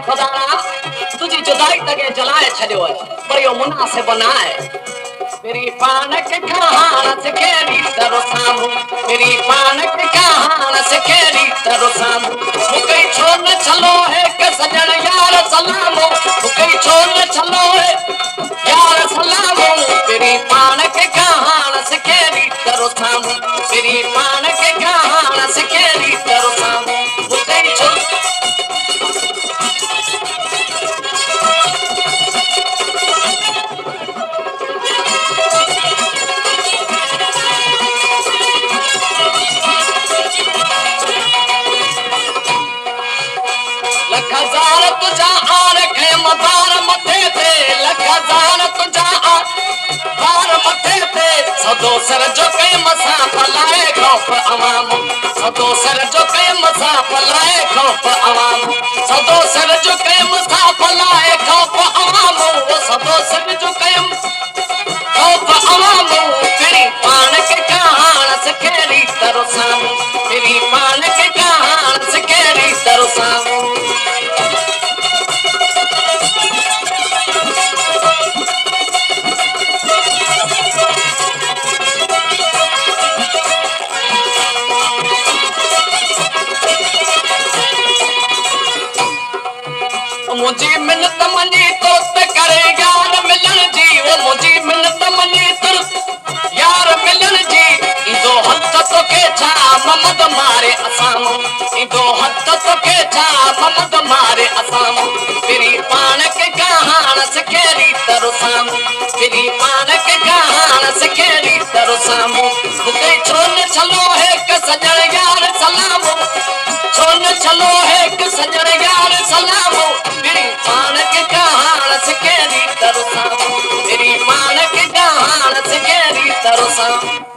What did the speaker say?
फरमाए खुदा तुझी जुदाई तके जलाए छड़ियो है पर यो मुनासिब न आहे मेरी पानक कहाण सिखेरी तरो सामू मेरी पानक कहाण सिखेरी तरो सामू मुकई छो न छलो है के सजन यार सलामो मुकई छो न छलो है यार सलामो मेरी पानक कहाण सिखेरी तरो सामू मेरी पानक कहाण सिखेरी तरो सामू मुकई छो लख ज़ार तुझा आर खे मदार मथे ते लख ज़ार तुझा बार मथे ते सदो सर जो कई मसा फलाए खौफ अवाम सदो सर जो कई मसा फलाए खौफ अवाम सदो सर जो कई मसा फलाए खौफ अवाम वो सदो सर जो कई खौफ अवाम तेरी पान के कहाण सिखेरी तरो सामू तेरी पान के कहाण सिखेरी तरो सामू मुझी मिन्नत मनी तो करे यार मिलन जी वो मुझी मिन्नत मनी तो यार मिलन जी इंदो हथ तो के छा ममद मारे असाम इंदो हथ तो के छा ममद मारे असाम तेरी पान के कहाण सिखेरी तरो साम तेरी पान के कहाण सिखेरी तरो साम मुके छो न छलो है के सजन यार सलामो छो न छलो है के सजन यार सलामो तेरी पान के कहाण सिखेरी तरो साम तेरी पान के कहाण सिखेरी तरो साम